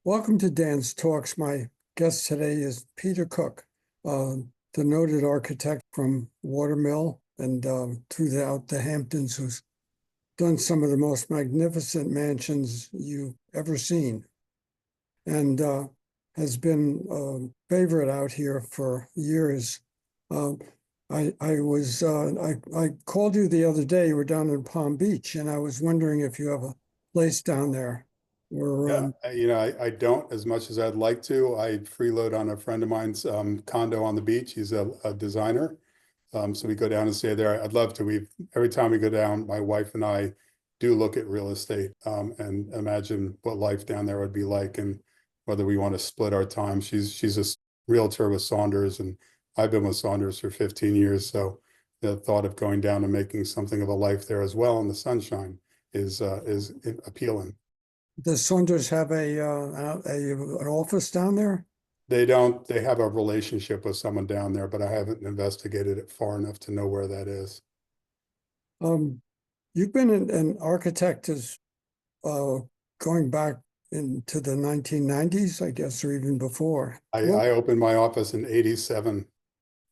Welcome to Dan's Talks. My guest today is Peter Cook, uh, the noted architect from Watermill and throughout the Hamptons, who's done some of the most magnificent mansions you've ever seen, and has been a favorite out here for years. Uh, I called you the other day. You were down in Palm Beach, and I was wondering if you have a place down there where Yeah, I don't as much as I'd like to. I freeload on a friend of mine's condo on the beach. He's a designer. So we go down and stay there. I'd love to. Every time we go down, my wife and I do look at real estate and imagine what life down there would be like and whether we want to split our time. She's a realtor with Saunders, and I've been with Saunders for 15 years. So the thought of going down and making something of a life there as well in the sunshine is appealing. does Saunders have an office down there? They don't, they have a relationship with someone down there, but I haven't investigated it far enough to know where that is. Um, you've been an architect as uh, going back into the 1990s, I guess, or even before. I opened my office in '87,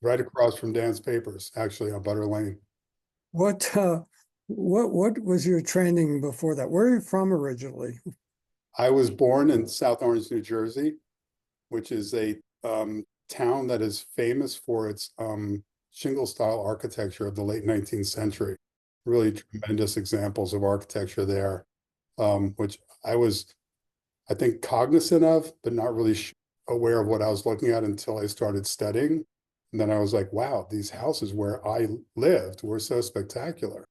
right across from Dan's Papers, actually on Butter Lane. What uh, what was your training before that? Where are you from originally? I was born in South Orange, New Jersey, which is a town that is famous for its shingle style architecture of the late 19th century. Really tremendous examples of architecture there, which I think, cognizant of, but not really aware of what I was looking at until I started studying. And then I was like, wow, these houses where I lived were so spectacular.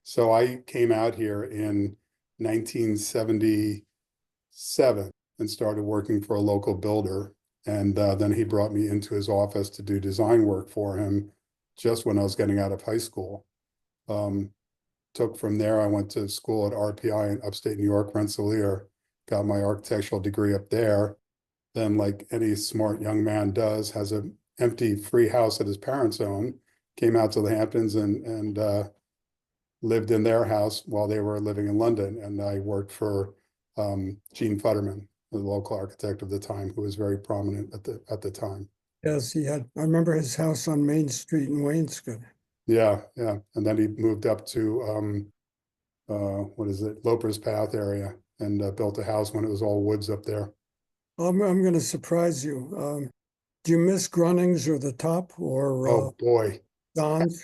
So I came out here in 1977 and started working for a local builder. And then he brought me into his office to do design work for him just when I was getting out of high school. Took from there, I went to school at RPI in upstate New York, Rensselaer, got my architectural degree up there. Then, like any smart young man does, has an empty free house that his parents own, came out to the Hamptons and lived in their house while they were living in London. And I worked for Gene Futterman, the local architect of the time, who was very prominent at the time. Yes, he had. I remember his house on Main Street in Waynescott. Yeah, yeah. And then he moved up to what is it, Loper's Path area, and built a house when it was all woods up there. I'm going to surprise you. Do you miss Grunnings or the Top or Oh boy. Don's?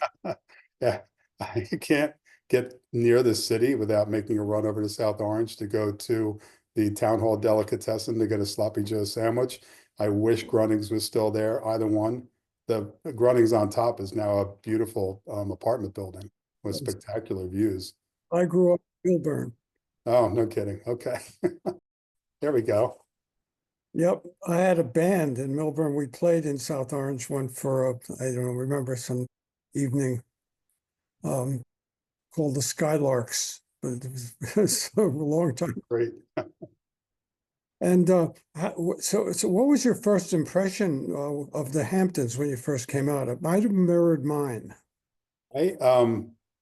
Yeah, I can't get near the city without making a run over to South Orange to go to the Town Hall Delicatessen to get a Sloppy Joe sandwich. I wish Grunnings was still there, either one. The Grunnings on top is now a beautiful apartment building with spectacular views. I grew up in Milburn. Oh, no kidding. Okay. There we go. Yep, I had a band in Milburn. We played in South Orange one for I don't know, remember some evening um, called the Skylarks, but it was a long time. Great. And so what was your first impression of the Hamptons when you first came out? It might have mirrored mine.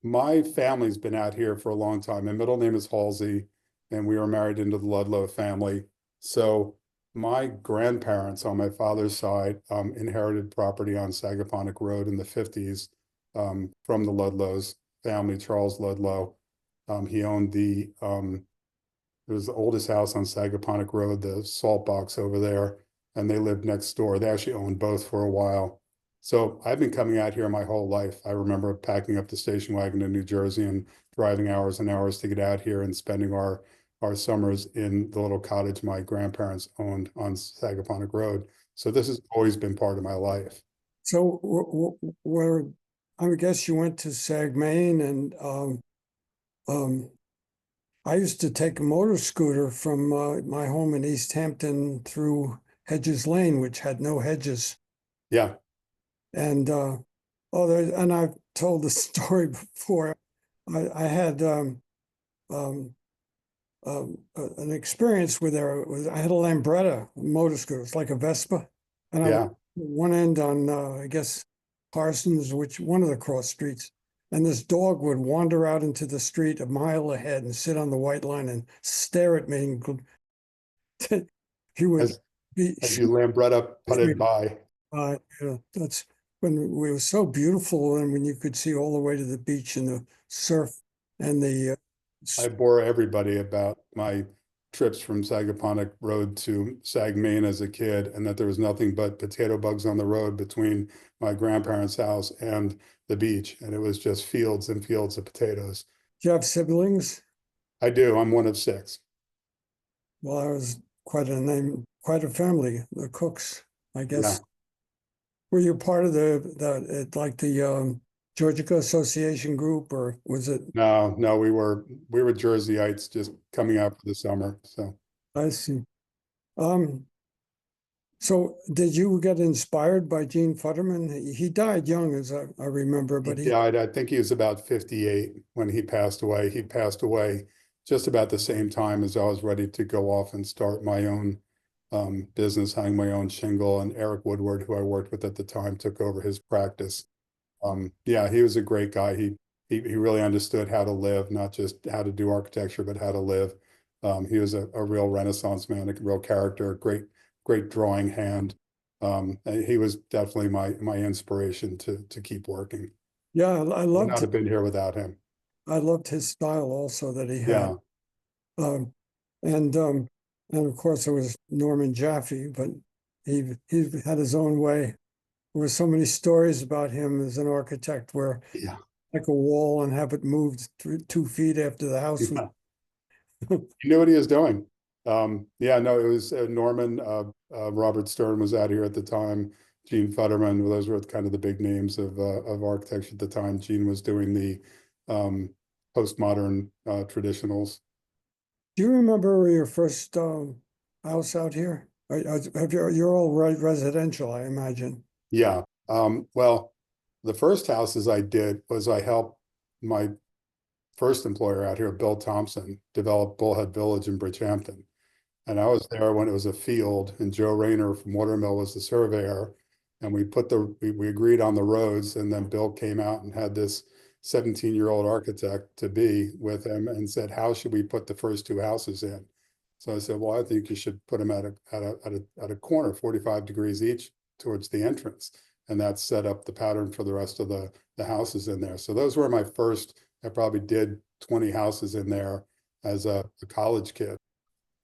My family's been out here for a long time. My middle name is Halsey, and we were married into the Ludlow family. So my grandparents on my father's side inherited property on Sagaponack Road in the 50s from the Ludlows family, Charles Ludlow. He owned it was the oldest house on Sagaponack Road, the salt box over there, and they lived next door. They actually owned both for a while. So I've been coming out here my whole life. I remember packing up the station wagon in New Jersey and driving hours and hours to get out here and spending our summers in the little cottage my grandparents owned on Sagaponack Road. So this has always been part of my life. So where I guess you went to Sag Main, and um, I used to take a motor scooter from my home in East Hampton through Hedges Lane, which had no hedges. Yeah. And and I've told the story before. I had an experience where I had a Lambretta motor scooter. It's like a Vespa, and I Yeah. one end on I guess Parsons, which one of the cross streets, and this dog would wander out into the street a mile ahead and sit on the white line and stare at me. And he would As, be as you Lambretta putted shooting by. by. That's when it was so beautiful, and when you could see all the way to the beach and the surf and the I bore everybody about my trips from Sagaponack Road to Sag Main as a kid, and that there was nothing but potato bugs on the road between my grandparents' house and the beach. And it was just fields and fields of potatoes. do you have siblings? I do. I'm one of six. Well, I was quite a name, quite a family, the Cooks, I Yeah. guess. Were you part of like the Georgia Association group, or was it? No, no, we were Jerseyites just coming out for the summer. So I see. Um, so did you get inspired by Gene Futterman? He died young, as I remember, he but he, died, I think he was about 58 when he passed away. He passed away just about the same time as I was ready to go off and start my own business, hang my own shingle. And Eric Woodward, who I worked with at the time, took over his practice. Yeah, he was a great guy. He really understood how to live, not just how to do architecture, but how to live. He was a real Renaissance man, a real character, great drawing hand. And he was definitely my inspiration to keep working. yeah, Would not have been here without him. I loved his style also that he had. Yeah, Um, and um, and of course there was Norman Jaffe, but he had his own way. There were so many stories about him as an architect where yeah, like a wall and have it moved 2 feet after the house was. yeah. He knew what he was doing. Yeah, no, it was Norman. Robert Stern was out here at the time. Gene Futterman. Those were kind of the big names of architecture at the time. Gene was doing the postmodern traditionals. Do you remember your first house out here? You're all residential, I imagine. Yeah. Well, the first houses I did was I helped my first employer out here, Bill Thompson, develop Bullhead Village in Bridgehampton. And I was there when it was a field, and Joe Rayner from Watermill was the surveyor. And we agreed on the roads, and then Bill came out and had this 17-year-old architect to be with him and said, how should we put the first two houses in? So I said, well, I think you should put them at a corner, 45 degrees each towards the entrance. And that set up the pattern for the rest of the houses in there. So those were my first. I probably did 20 houses in there as a college kid.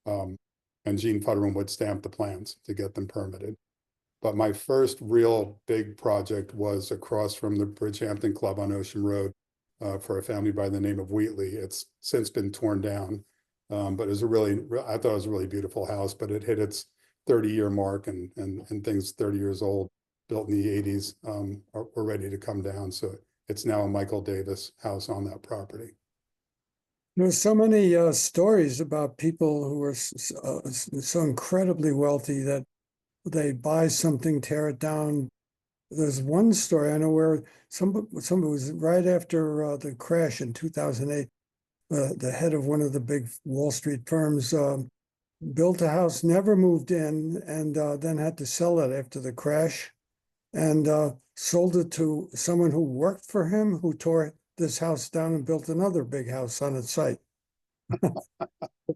And Gene Futterman would stamp the plans to get them permitted. But my first real big project was across from the Bridgehampton Club on Ocean Road for a family by the name of Wheatley. It's since been torn down, but it was I thought it was a really beautiful house, but it hit its 30-year mark, and things 30 years old, built in the 80s, were ready to come down. So it's now a Michael Davis house on that property. There's so many stories about people who are so incredibly wealthy that they buy something, tear it down. There's one story I know where somebody was right after the crash in 2008. The head of one of the big Wall Street firms built a house, never moved in, and then had to sell it after the crash, and sold it to someone who worked for him, who tore this house down and built another big house on its site.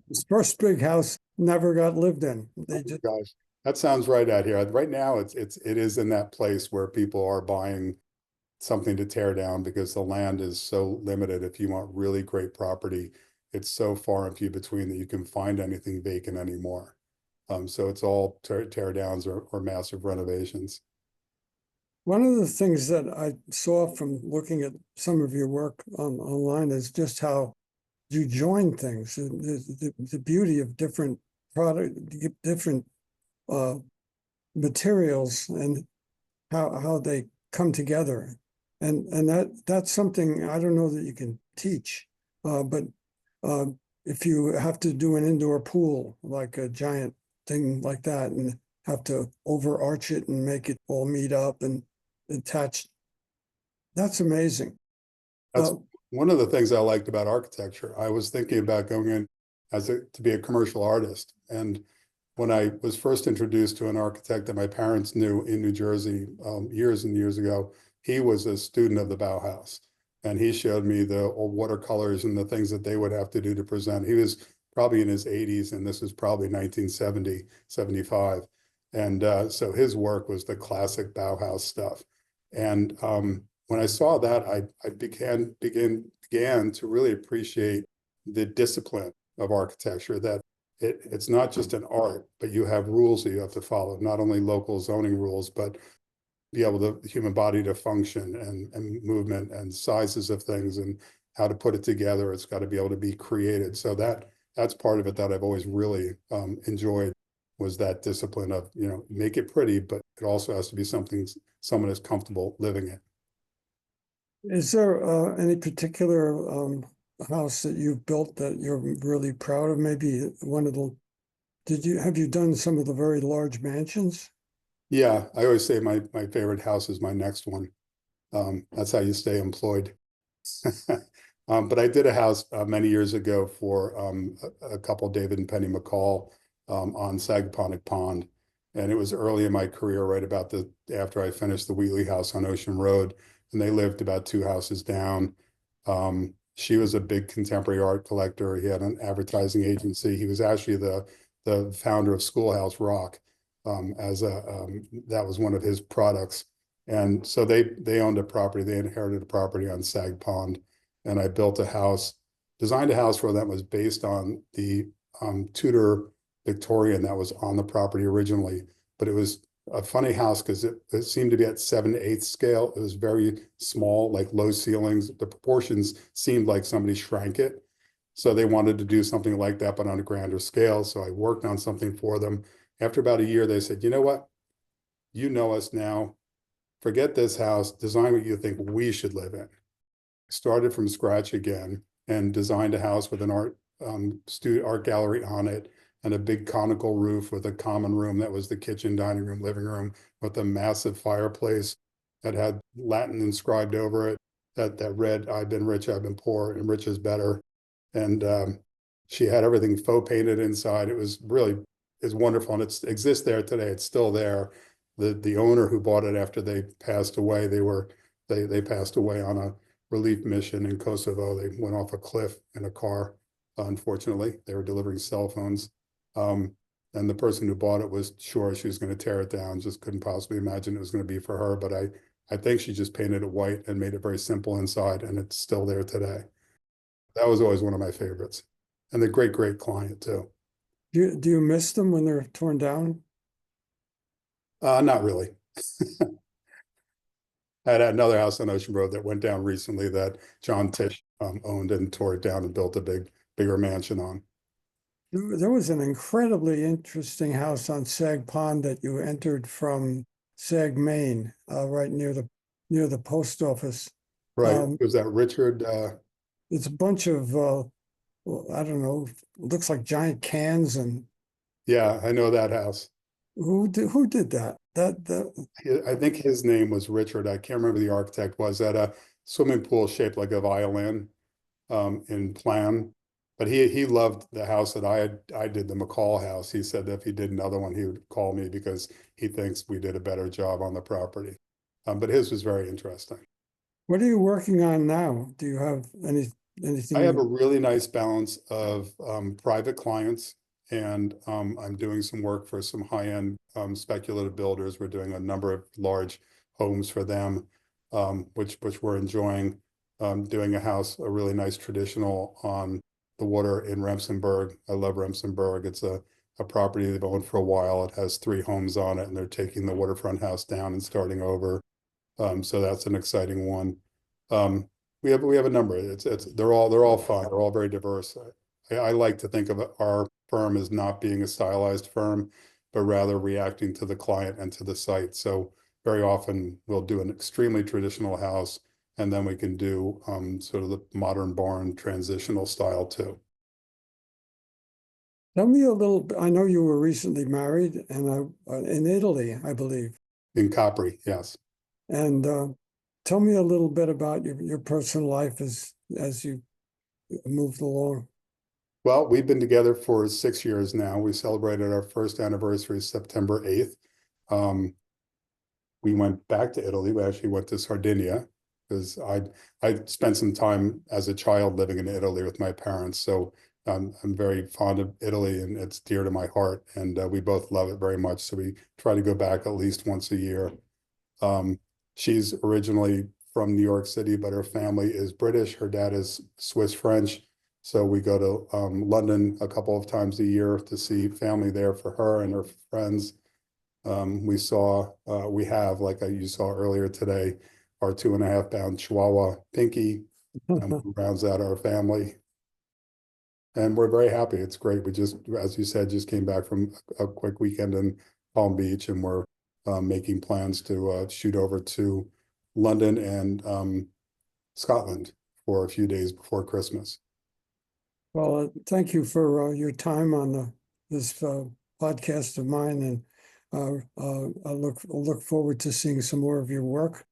His first big house never got lived in. They just Gosh, that sounds right out here. Right now, it is in that place where people are buying something to tear down because the land is so limited. If you want really great property, it's so far and few between that you can find anything vacant anymore. So it's all tear downs or massive renovations. one of the things that I saw from looking at some of your work online is just how you join things, the beauty of different different uh, materials, and how they come together, and that's something I don't know that you can teach, but uh, if you have to do an indoor pool, like a giant thing like that, and have to overarch it and make it all meet up and attached, that's amazing. That's one of the things I liked about architecture. I was thinking about going in to be a commercial artist. And when I was first introduced to an architect that my parents knew in New Jersey years and years ago, he was a student of the Bauhaus. And he showed me the old watercolors and the things that they would have to do to present. He was probably in his 80s, and this was probably 1970, 75. And so his work was the classic Bauhaus stuff. And when I saw that, I began to really appreciate the discipline of architecture, that it's not just an art, but you have rules that you have to follow, not only local zoning rules, but be able to, the human body to function, and movement and sizes of things and how to put it together. It's got to be able to be created. So that's part of it that I've always really enjoyed, was that discipline of, make it pretty, but it also has to be something someone is comfortable living in. Is there any particular house that you've built that you're really proud of? Maybe one of the, have you done some of the very large mansions? Yeah, I always say my favorite house is my next one. That's how you stay employed. But I did a house many years ago for a couple, David and Penny McCall, on Sagaponack Pond. And it was early in my career, right about after I finished the Wheatley house on Ocean Road, and they lived about 2 houses down. She was a big contemporary art collector. He had an advertising agency. He was actually the founder of Schoolhouse Rock, that was one of his products. And so they owned a property, they inherited a property on Sag Pond, and I built a house, designed a house for them that was based on the Tudor Victorian that was on the property originally. But it was a funny house because it seemed to be at 7/8 scale. It was very small, like low ceilings. The proportions seemed like somebody shrank it. So they wanted to do something like that, but on a grander scale. So I worked on something for them. After about a year, they said, you know what? You know us now. Forget this house. Design what you think we should live in. Started from scratch again and designed a house with an art gallery on it, and a big conical roof with a common room that was the kitchen, dining room, living room, with a massive fireplace that had Latin inscribed over it that read, "I've been rich, I've been poor, and rich is better." And she had everything faux painted inside. It was really, is wonderful, and it exists there today. It's still there. The owner who bought it after they passed away, they passed away on a relief mission in Kosovo. They went off a cliff in a car. Unfortunately, they were delivering cell phones. And the person who bought it was sure she was going to tear it down, just couldn't possibly imagine it was going to be for her. But I think she just painted it white and made it very simple inside, and it's still there today. That was always one of my favorites, and the great client too. Do you miss them when they're torn down? Not really. I had another house on Ocean Road that went down recently that John Tisch owned and tore it down and built a bigger mansion on. There was an incredibly interesting house on Sag Pond that you entered from Sag, Maine, right near the post office. Right. Was that Richard? It's a bunch of I don't know, looks like giant cans. And Yeah, I know that house. who did that? I think his name was Richard. I can't remember who the architect was. At a swimming pool shaped like a violin in plan. But he loved the house that I did, the McCall house. He said that if he did another one, he would call me because he thinks we did a better job on the property. But his was very interesting. What are you working on now? Do you have anything? I have a really nice balance of private clients, and I'm doing some work for some high-end speculative builders. We're doing a number of large homes for them, which we're enjoying. Doing a house, a really nice traditional on the water in Remsenburg. I love Remsenburg. It's a property they've owned for a while. It has 3 homes on it, and they're taking the waterfront house down and starting over. So that's an exciting one. We have a number. They're all fun. They're all very diverse. I like to think of our firm as not being a stylized firm, but rather reacting to the client and to the site. So very often we'll do an extremely traditional house, and then we can do sort of the modern barn transitional style too. Tell me a little. I know you were recently married, and in Italy, I believe. In Capri, yes. And tell me a little bit about your personal life as you moved along. Well, we've been together for 6 years now. We celebrated our first anniversary September 8th. We went back to Italy. We actually went to Sardinia because I spent some time as a child living in Italy with my parents. So I'm very fond of Italy, and it's dear to my heart, and we both love it very much. So we try to go back at least once a year. She's originally from New York City, but her family is British. Her dad is Swiss French. So we go to London a couple of times a year to see family there for her and her friends. We have, like you saw earlier today, our 2.5 pound Chihuahua Pinky, who rounds out our family. And we're very happy. It's great. We just, as you said, just came back from a quick weekend in Palm Beach, and we're making plans to shoot over to London and Scotland for a few days before Christmas. Well, thank you for your time on this podcast of mine, and I look forward to seeing some more of your work.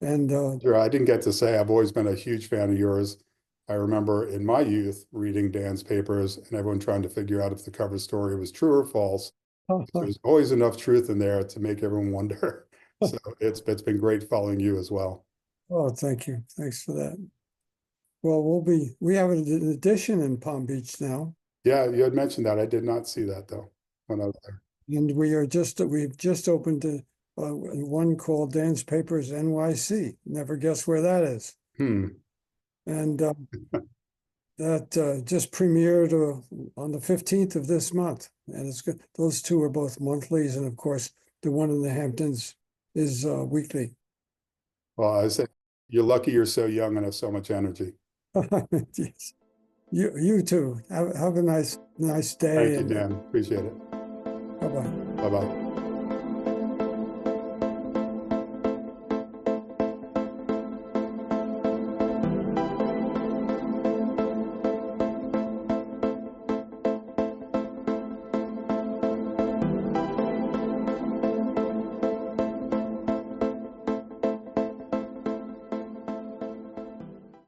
And Sure, I didn't get to say, I've always been a huge fan of yours. I remember in my youth reading Dan's papers and everyone trying to figure out if the cover story was true or false. There's always enough truth in there to make everyone wonder. So it's been great following you as well. oh, thank you. Thanks for that. Well, we have an edition in Palm Beach now, Yeah, you had mentioned that. I did not see that though when I was there. and we've just opened one called Dan's Papers NYC. Never guess where that is. And that just premiered on the 15th of this month, and it's good. Those two are both monthlies, and of course, the one in the Hamptons is weekly. Well, I said, you're lucky you're so young and have so much energy. Yes. You too. Have a nice day. Thank you, Dan. Appreciate it. Bye-bye. Bye-bye.